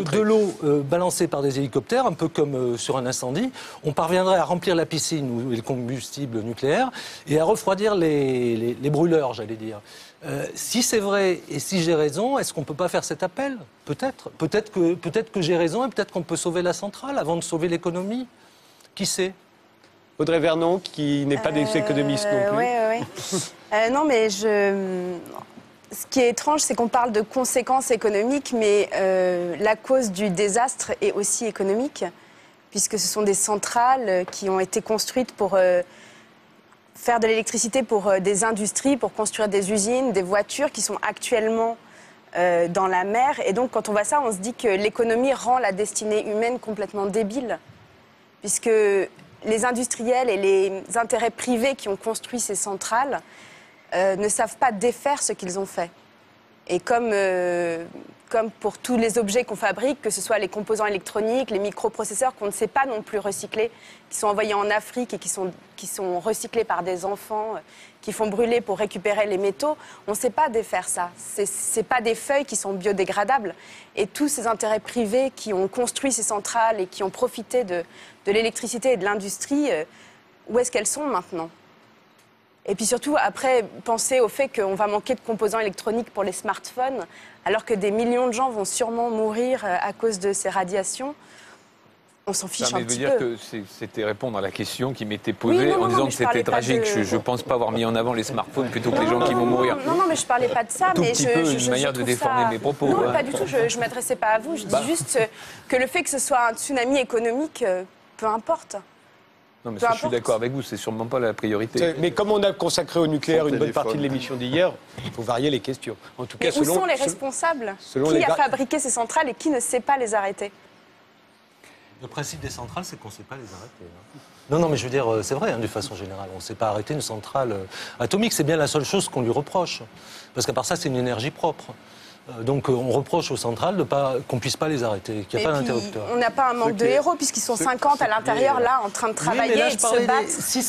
de l'eau balancée par des hélicoptères, un peu comme sur un incendie, on parviendrait à remplir la piscine ou le combustible nucléaire et à refroidir les brûleurs, j'allais dire. Si c'est vrai et si j'ai raison, est-ce qu'on ne peut pas faire cet appel? Peut-être. Peut-être que j'ai raison et peut-être qu'on peut sauver la centrale avant de sauver l'économie. Qui sait? Audrey Vernon, qui n'est pas des économistes non plus. Oui. Non, mais ce qui est étrange, c'est qu'on parle de conséquences économiques, mais la cause du désastre est aussi économique, puisque ce sont des centrales qui ont été construites pour faire de l'électricité pour des industries, pour construire des usines, des voitures qui sont actuellement dans la mer. Et donc, quand on voit ça, on se dit que l'économie rend la destinée humaine complètement débile, puisque les industriels et les intérêts privés qui ont construit ces centrales ne savent pas défaire ce qu'ils ont fait. Et comme pour tous les objets qu'on fabrique, que ce soit les composants électroniques, les microprocesseurs qu'on ne sait pas non plus recycler, qui sont envoyés en Afrique et qui sont recyclés par des enfants, qui font brûler pour récupérer les métaux, on ne sait pas défaire ça. C'est pas des feuilles qui sont biodégradables. Et tous ces intérêts privés qui ont construit ces centrales et qui ont profité de l'électricité et de l'industrie, où est-ce qu'elles sont maintenant ? Et puis surtout, après, penser au fait qu'on va manquer de composants électroniques pour les smartphones, alors que des millions de gens vont sûrement mourir à cause de ces radiations. On s'en fiche un petit peu. Ça veut dire que c'était répondre à la question qui m'était posée en disant que c'était tragique. Je ne pense pas avoir mis en avant les smartphones plutôt que les gens qui vont mourir. Non, mais je ne parlais pas de ça. Mais une manière de déformer mes propos. Non, pas du tout. Je ne m'adressais pas à vous. Je dis juste que le fait que ce soit un tsunami économique, peu importe. Non, mais ça, je suis d'accord avec vous, c'est sûrement pas la priorité. Mais comme on a consacré au nucléaire une bonne partie de l'émission d'hier, il faut varier les questions. En tout cas, où sont les responsables? Qui a fabriqué ces centrales et qui ne sait pas les arrêter? Le principe des centrales, c'est qu'on ne sait pas les arrêter. Non, mais je veux dire, c'est vrai, d'une façon générale. On ne sait pas arrêter une centrale atomique. C'est bien la seule chose qu'on lui reproche. Parce qu'à part ça, c'est une énergie propre. Donc on reproche aux centrales qu'on ne puisse pas les arrêter, qu'il n'y a pas d'interrupteur. On n'a pas un manque de héros, puisqu'ils sont 50 à l'intérieur, là, en train de travailler et de se battre. Si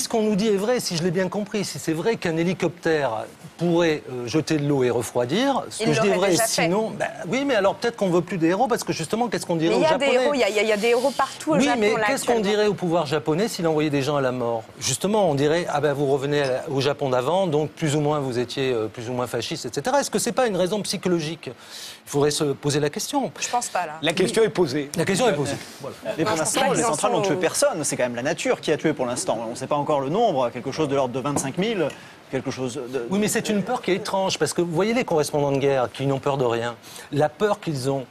ce qu'on nous dit est vrai, si je l'ai bien compris, si c'est vrai qu'un hélicoptère pourrait jeter de l'eau et refroidir, ce que je dis est vrai, sinon... oui, mais alors peut-être qu'on ne veut plus des héros, parce que justement, qu'est-ce qu'on dirait aux Japonais? Il y a des héros partout au Japon. Oui, mais qu'est-ce qu'on dirait au pouvoir japonais s'il envoyait des gens à la mort? Justement, on dirait, vous revenez au Japon d'avant, donc plus ou moins vous étiez plus ou moins fasciste, etc. Est-ce que ce n'est pas une raison psychologique? Il faudrait se poser la question. Je pense pas, là. La question est posée. La question est posée. Voilà. Mais pour l'instant, les centrales n'ont tué personne. C'est quand même la nature qui a tué pour l'instant. On ne sait pas encore le nombre, quelque chose de l'ordre de 25 000. Quelque chose de... Oui, mais c'est une peur qui est étrange, parce que vous voyez les correspondants de guerre qui n'ont peur de rien. La peur qu'ils ont,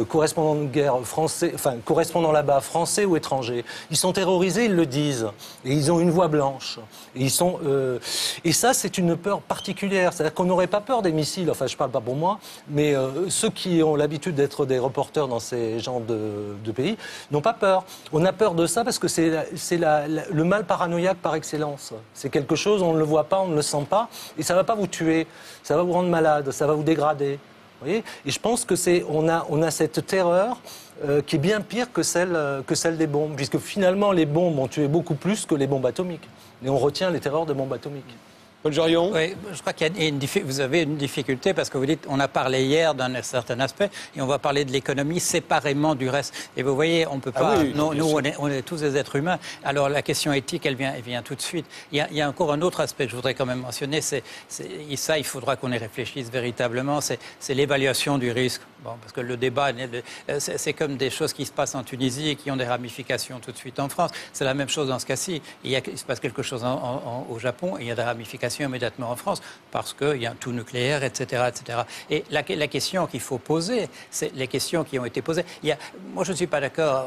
correspondants de guerre français, correspondants là-bas, français ou étrangers, ils sont terrorisés, ils le disent. Et ils ont une voix blanche. Et, et ça, c'est une peur particulière. C'est-à-dire qu'on n'aurait pas peur des missiles, enfin, je ne parle pas pour moi, mais ceux qui ont l'habitude d'être des reporters dans ces genres de pays n'ont pas peur. On a peur de ça parce que c'est le mal paranoïaque par excellence. C'est quelque chose, on ne le voit pas, on ne le sent pas, et ça ne va pas vous tuer, ça va vous rendre malade, ça va vous dégrader. Vous voyez, et je pense que on a cette terreur qui est bien pire que celle des bombes, puisque finalement les bombes ont tué beaucoup plus que les bombes atomiques. Et on retient les terreurs des bombes atomiques. Paul Jorion. Oui, je crois qu'il y a vous avez une difficulté parce que vous dites, on a parlé hier d'un certain aspect et on va parler de l'économie séparément du reste. Et vous voyez, on peut pas. Oui, nous, on est tous des êtres humains. Alors la question éthique, elle vient tout de suite. Il y a encore un autre aspect que je voudrais quand même mentionner. Et ça, il faudra qu'on y réfléchisse véritablement. C'est l'évaluation du risque. Bon, parce que le débat, c'est comme des choses qui se passent en Tunisie et qui ont des ramifications tout de suite en France. C'est la même chose dans ce cas-ci. Il se passe quelque chose au Japon et il y a des ramifications immédiatement en France parce qu'il y a un tout nucléaire, etc., etc. Et la question qu'il faut poser, c'est les questions qui ont été posées. Moi, je ne suis pas d'accord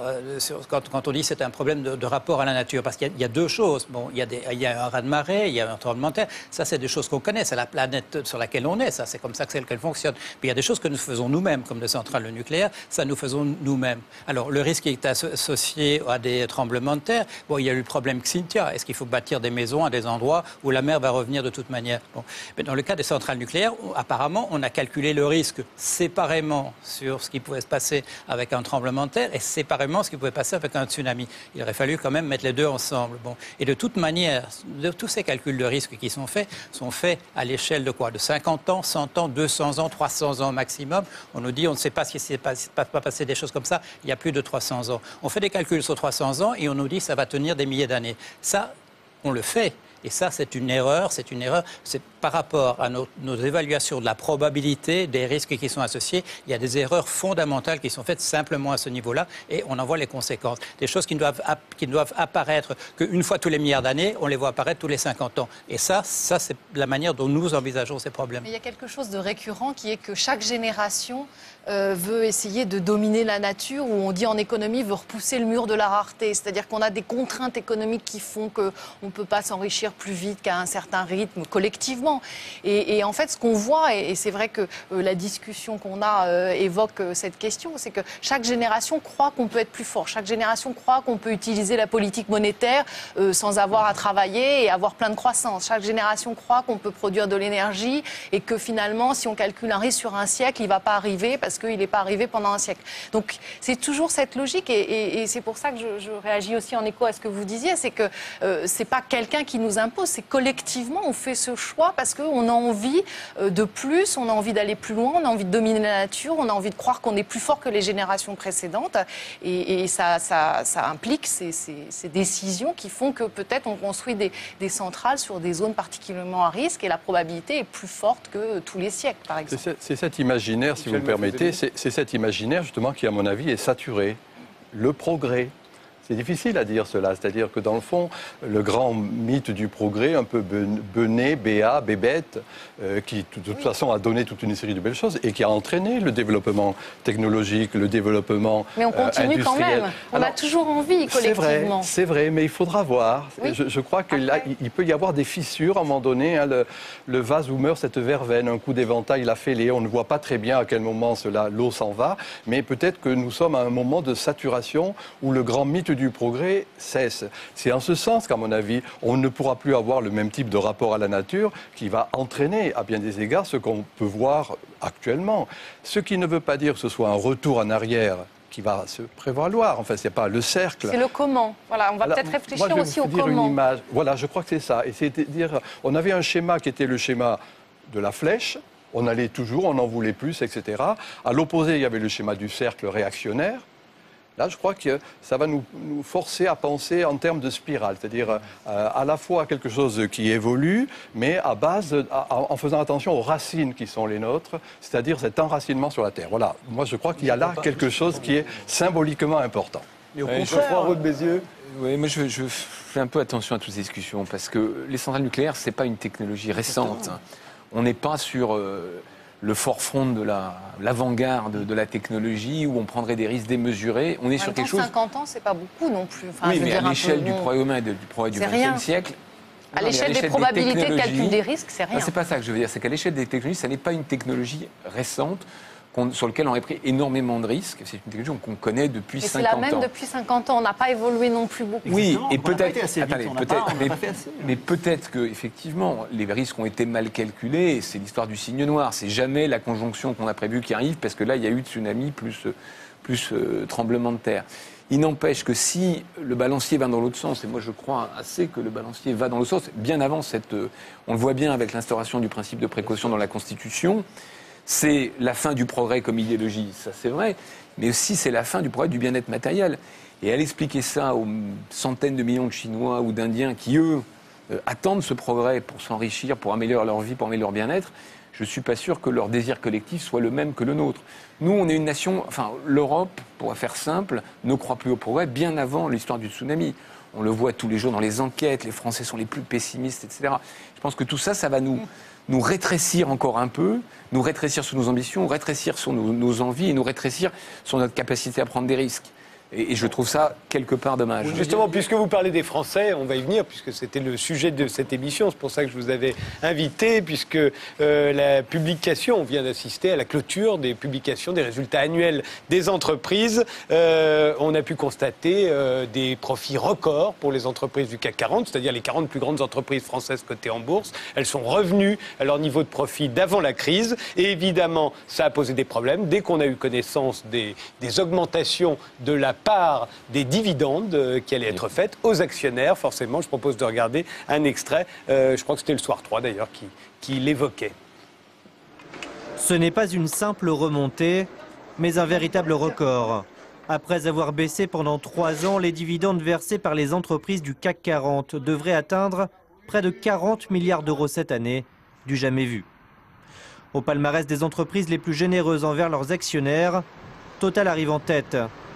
quand on dit que c'est un problème de rapport à la nature, parce qu'il y a deux choses. Bon, il y a un raz-de-marée, il y a un tremblement de terre. Ça, c'est des choses qu'on connaît. C'est la planète sur laquelle on est. Ça, c'est comme ça qu'elle fonctionne. Puis il y a des choses que nous faisons nous-mêmes, comme les centrales nucléaires. Ça, nous faisons nous-mêmes. Alors, le risque est associé à des tremblements de terre. Bon, il y a eu le problème Xintia. Est-ce qu'il faut bâtir des maisons à des endroits où la mer va revenir venir de toute manière. Bon. Mais dans le cas des centrales nucléaires, apparemment, on a calculé le risque séparément sur ce qui pouvait se passer avec un tremblement de terre et séparément ce qui pouvait passer avec un tsunami. Il aurait fallu quand même mettre les deux ensemble. Bon. Et de toute manière, tous ces calculs de risque qui sont faits à l'échelle de quoi? De 50 ans, 100 ans, 200 ans, 300 ans maximum. On nous dit, on ne sait pas ce qui s'est pas passé des choses comme ça il y a plus de 300 ans. On fait des calculs sur 300 ans et on nous dit que ça va tenir des milliers d'années. Ça, on le fait. Et ça, c'est une erreur. C'est par rapport à nos évaluations de la probabilité des risques qui sont associés. Il y a des erreurs fondamentales qui sont faites simplement à ce niveau-là et on en voit les conséquences. Des choses qui ne doivent apparaître qu'une fois tous les milliards d'années, on les voit apparaître tous les 50 ans. Et ça c'est la manière dont nous envisageons ces problèmes. Mais il y a quelque chose de récurrent qui est que chaque génération veut essayer de dominer la nature, où on dit en économie veut repousser le mur de la rareté. C'est-à-dire qu'on a des contraintes économiques qui font qu'on ne peut pas s'enrichir plus vite qu'à un certain rythme collectivement. Et en fait, ce qu'on voit, et c'est vrai que la discussion qu'on a évoque cette question, c'est que chaque génération croit qu'on peut être plus fort. Chaque génération croit qu'on peut utiliser la politique monétaire sans avoir à travailler et avoir plein de croissance. Chaque génération croit qu'on peut produire de l'énergie et que finalement, si on calcule un risque sur un siècle, il ne va pas arriver parce qu'il n'est pas arrivé pendant un siècle. Donc, c'est toujours cette logique et c'est pour ça que je réagis aussi en écho à ce que vous disiez, c'est que c'est pas quelqu'un qui nous impose, c'est collectivement on fait ce choix parce qu'on a envie de plus, on a envie d'aller plus loin, on a envie de dominer la nature, on a envie de croire qu'on est plus fort que les générations précédentes et ça implique ces décisions qui font que peut-être on construit des centrales sur des zones particulièrement à risque et la probabilité est plus forte que tous les siècles, par exemple. C'est cet imaginaire, si vous me permettez, c'est cet imaginaire justement qui, à mon avis, est saturé. Le progrès. C'est difficile à dire cela, c'est-à-dire que dans le fond, le grand mythe du progrès, un peu Benet, Béat, Bébête, qui de toute façon a donné toute une série de belles choses et qui a entraîné le développement technologique, le développement industriel. Mais on continue quand même, on a toujours envie collectivement. C'est vrai, mais il faudra voir. Oui. Je crois que là, il peut y avoir des fissures à un moment donné. Hein, le vase où meurt cette verveine, un coup d'éventail l'a fêlé, on ne voit pas très bien à quel moment l'eau s'en va, mais peut-être que nous sommes à un moment de saturation où le grand mythe du progrès cesse. C'est en ce sens qu'à mon avis, on ne pourra plus avoir le même type de rapport à la nature qui va entraîner à bien des égards ce qu'on peut voir actuellement. Ce qui ne veut pas dire que ce soit un retour en arrière qui va se prévaloir. Enfin, c'est pas le cercle. C'est le comment. Voilà, on va peut-être réfléchir aussi au comment. Une image. Voilà, je crois que c'est ça. Et c'est dire, on avait un schéma qui était le schéma de la flèche. On allait toujours, on en voulait plus, etc. À l'opposé, il y avait le schéma du cercle réactionnaire. Là, je crois que ça va nous forcer à penser en termes de spirale, c'est-à-dire à la fois quelque chose qui évolue, mais en faisant attention aux racines qui sont les nôtres, c'est-à-dire cet enracinement sur la Terre. Voilà, moi je crois qu'il y a là quelque chose qui est symboliquement important. Et au contraire, Roux de Bézieux. Oui, moi je fais un peu attention à toutes ces discussions, parce que les centrales nucléaires, ce n'est pas une technologie récente. On n'est pas sur le forefront de l'avant-garde de la technologie où on prendrait des risques démesurés. On est sur quelque chose. 50 ans, c'est pas beaucoup non plus. Enfin, oui, mais à l'échelle du progrès humain et du progrès du XXe siècle. À l'échelle des probabilités de calcul des risques, c'est rien. C'est pas ça que je veux dire. C'est qu'à l'échelle des technologies, ça n'est pas une technologie récente sur laquelle on aurait pris énormément de risques. C'est une technologie qu'on connaît depuis 50 ans. C'est la même depuis 50 ans. On n'a pas évolué non plus beaucoup. Oui, et peut-être. Mais peut-être que effectivement, les risques ont été mal calculés. C'est l'histoire du cygne noir. C'est jamais la conjonction qu'on a prévue qui arrive, parce que là, il y a eu tsunami plus tremblement de terre. Il n'empêche que si le balancier va dans l'autre sens, et moi je crois assez que le balancier va dans l'autre sens, bien avant on le voit bien avec l'instauration du principe de précaution dans la Constitution. C'est la fin du progrès comme idéologie, ça c'est vrai, mais aussi c'est la fin du progrès du bien-être matériel. Et aller expliquer ça aux centaines de millions de Chinois ou d'Indiens qui, eux, attendent ce progrès pour s'enrichir, pour améliorer leur vie, pour améliorer leur bien-être, je ne suis pas sûr que leur désir collectif soit le même que le nôtre. Nous, on est une nation, enfin l'Europe, pour faire simple, ne croit plus au progrès bien avant l'histoire du tsunami. On le voit tous les jours dans les enquêtes, les Français sont les plus pessimistes, etc. Je pense que tout ça, ça va nous rétrécir encore un peu, nous rétrécir sur nos ambitions, rétrécir sur nos envies et nous rétrécir sur notre capacité à prendre des risques. Et je trouve ça quelque part dommage. Justement, puisque vous parlez des Français, on va y venir, puisque c'était le sujet de cette émission. C'est pour ça que je vous avais invité, puisque la publication, on vient d'assister à la clôture des publications des résultats annuels des entreprises. On a pu constater des profits records pour les entreprises du CAC 40, c'est-à-dire les 40 plus grandes entreprises françaises cotées en bourse. Elles sont revenues à leur niveau de profit d'avant la crise. Et évidemment, ça a posé des problèmes. Dès qu'on a eu connaissance des augmentations de la part des dividendes qui allaient être faites aux actionnaires, forcément, je propose de regarder un extrait. Je crois que c'était le Soir 3 d'ailleurs qui l'évoquait. Ce n'est pas une simple remontée, mais un véritable record. Après avoir baissé pendant 3 ans, les dividendes versés par les entreprises du CAC 40 devraient atteindre près de 40 milliards d'euros cette année, du jamais vu. Au palmarès des entreprises les plus généreuses envers leurs actionnaires, Total arrive en tête,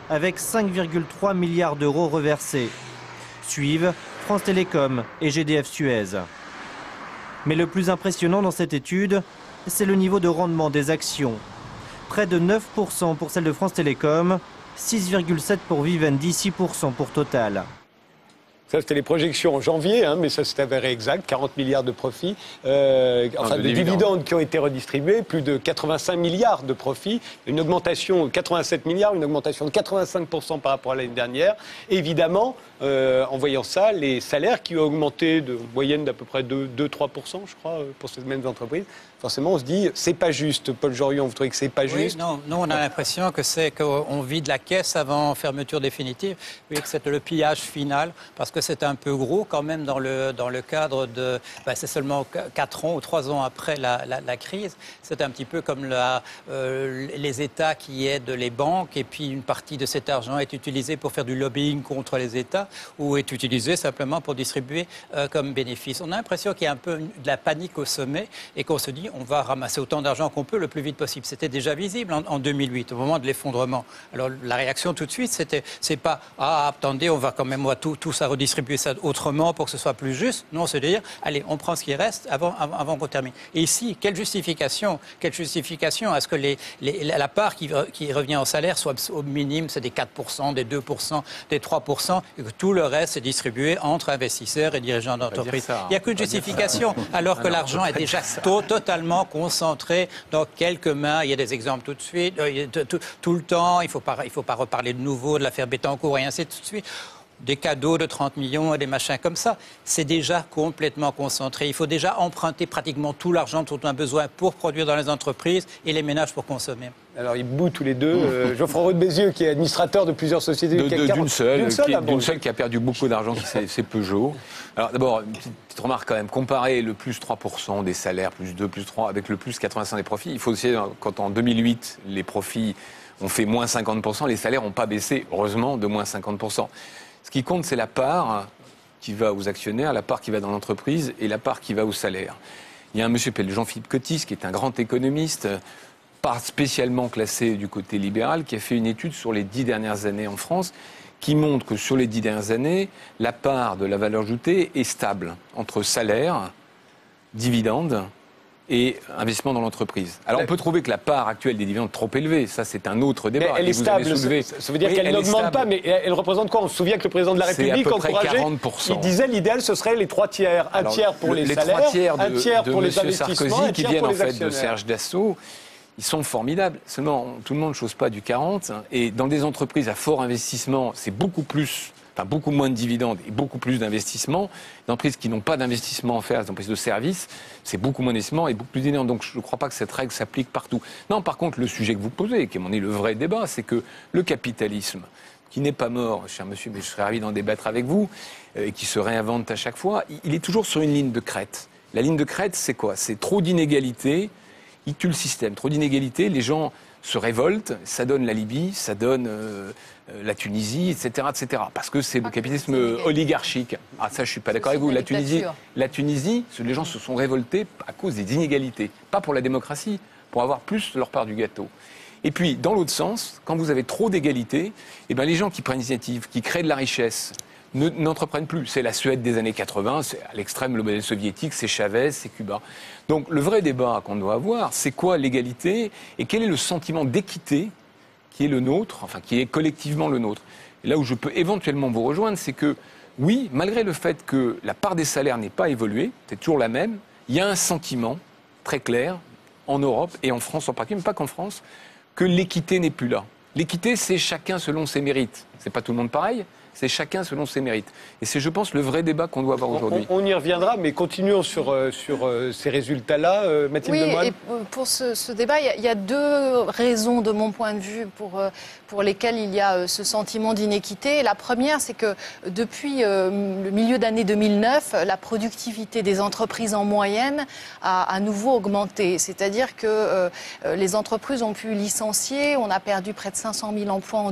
avec 5,3 milliards d'euros reversés. Suivent France Télécom et GDF Suez. Mais le plus impressionnant dans cette étude, c'est le niveau de rendement des actions. Près de 9% pour celle de France Télécom, 6,7% pour Vivendi, 6% pour Total. Ça, c'était les projections en janvier, mais ça s'est avéré exact, 40 milliards de profits, de dividendes qui ont été redistribués, plus de 85 milliards de profits, une augmentation, 87 milliards, une augmentation de 85% par rapport à l'année dernière. Et évidemment, en voyant ça, les salaires qui ont augmenté de moyenne d'à peu près 2-3%, je crois, pour ces mêmes entreprises, forcément, on se dit, c'est pas juste. Paul Jorion, vous trouvez que c'est pas juste? Non, nous, on a l'impression que c'est qu'on vide la caisse avant fermeture définitive, oui, que c'est le pillage final, parce que c'est un peu gros quand même dans le cadre de... c'est seulement 4 ans ou 3 ans après la crise. C'est un petit peu comme les États qui aident les banques, et puis une partie de cet argent est utilisée pour faire du lobbying contre les États, ou est utilisée simplement pour distribuer comme bénéfice. On a l'impression qu'il y a un peu de la panique au sommet, et qu'on se dit on va ramasser autant d'argent qu'on peut le plus vite possible. C'était déjà visible en 2008, au moment de l'effondrement. Alors la réaction tout de suite, c'est pas « Ah, attendez, on va quand même tout ça redistribuer ça autrement pour que ce soit plus juste ». Non, c'est de dire « Allez, on prend ce qui reste avant qu'on termine ». Et ici, quelle justification à ce que la part qui revient au salaire soit au minimum, c'est des 4%, des 2%, des 3%, et que tout le reste est distribué entre investisseurs et dirigeants d'entreprise. Il n'y a qu'une justification, alors que l'argent est déjà totalement concentré dans quelques mains. Il y a des exemples tout de suite, tout le temps. Il ne faut pas reparler de nouveau de l'affaire Bettencourt et ainsi de suite. Des cadeaux de 30 millions et des machins comme ça. C'est déjà complètement concentré. Il faut déjà emprunter pratiquement tout l'argent dont on a besoin pour produire dans les entreprises et les ménages pour consommer. Alors, ils bouent tous les deux. Geoffroy Roux de Bézieux, qui est administrateur de plusieurs sociétés du CAC 40. D'une seule qui a perdu beaucoup d'argent, c'est Peugeot. Alors, d'abord, une petite remarque quand même. Comparer le plus 3% des salaires, plus 2, plus 3, avec le plus 85% des profits, il faut aussi, quand en 2008, les profits ont fait moins 50%, les salaires n'ont pas baissé, heureusement, de moins 50%. Ce qui compte, c'est la part qui va aux actionnaires, la part qui va dans l'entreprise et la part qui va au salaire. Il y a un monsieur qui s'appelle Jean-Philippe Cotis, qui est un grand économiste, pas spécialement classé du côté libéral, qui a fait une étude sur les 10 dernières années en France, qui montre que sur les 10 dernières années, la part de la valeur ajoutée est stable entre salaire, dividendes et investissement dans l'entreprise. Alors on peut trouver que la part actuelle des dividendes est trop élevée, ça c'est un autre débat. Mais elle est stable, ça veut dire qu'elle n'augmente pas, mais elle représente quoi? On se souvient que le président de la République encourageait, il disait l'idéal ce serait les 3 tiers, un tiers pour les salaires, un tiers pour les investissements, un tiers pour les actionnaires. De Serge Dassault, ils sont formidables. Seulement, tout le monde ne chose pas du 40, et dans des entreprises à fort investissement, c'est beaucoup moins de dividendes et beaucoup plus d'investissements. Les entreprises qui n'ont pas d'investissement à faire, les entreprises de services, c'est beaucoup moins d'investissement et beaucoup plus de dividendes. Donc je ne crois pas que cette règle s'applique partout. Non, par contre, le sujet que vous posez, qui est le vrai débat, c'est que le capitalisme, qui n'est pas mort, cher monsieur, mais je serais ravi d'en débattre avec vous, et qui se réinvente à chaque fois, il est toujours sur une ligne de crête. La ligne de crête, c'est quoi? C'est trop d'inégalités, il tue le système. Trop d'inégalités, les gens se révoltent, ça donne la Libye, ça donne la Tunisie, etc., etc. Parce que c'est le capitalisme oligarchique. Ah, ça, je suis pas d'accord avec vous. La Tunisie, les gens se sont révoltés à cause des inégalités. Pas pour la démocratie, pour avoir plus leur part du gâteau. Et puis, dans l'autre sens, quand vous avez trop d'égalité, les gens qui prennent l'initiative, qui créent de la richesse, n'entreprennent plus. C'est la Suède des années 80, c'est à l'extrême le modèle soviétique, c'est Chavez, c'est Cuba. Donc le vrai débat qu'on doit avoir, c'est quoi l'égalité et quel est le sentiment d'équité qui est le nôtre, enfin qui est collectivement le nôtre. Et là où je peux éventuellement vous rejoindre, c'est que oui, malgré le fait que la part des salaires n'ait pas évolué, c'est toujours la même, il y a un sentiment très clair en Europe et en France en particulier, mais pas qu'en France, que l'équité n'est plus là. L'équité, c'est chacun selon ses mérites. C'est pas tout le monde pareil, c'est chacun selon ses mérites. Et c'est, je pense, le vrai débat qu'on doit avoir aujourd'hui. On y reviendra, mais continuons sur ces résultats-là. Mathilde Lemoine. Et pour ce débat, il y a deux raisons, de mon point de vue, pour lesquelles il y a ce sentiment d'inéquité. La première, c'est que depuis le milieu d'année 2009, la productivité des entreprises en moyenne a à nouveau augmenté. C'est-à-dire que les entreprises ont pu licencier, on a perdu près de 500 000 emplois en